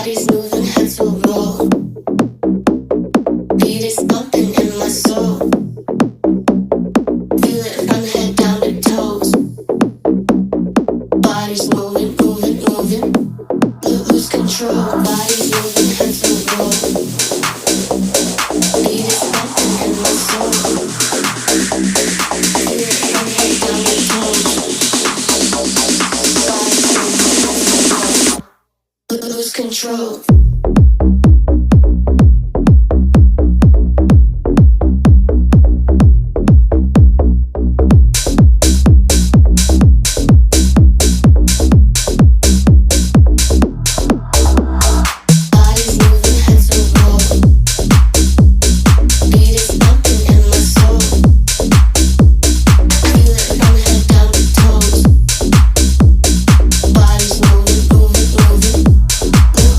Body's moving, hands will roll. Beat is pumping in my soul. Feel it from head down to toes. Body's moving, moving, moving. Lose control. Body's moving, hands will roll. Beat is pumping in my soul. Feel it from head down to toes. Body's moving, hands will roll. Lose control.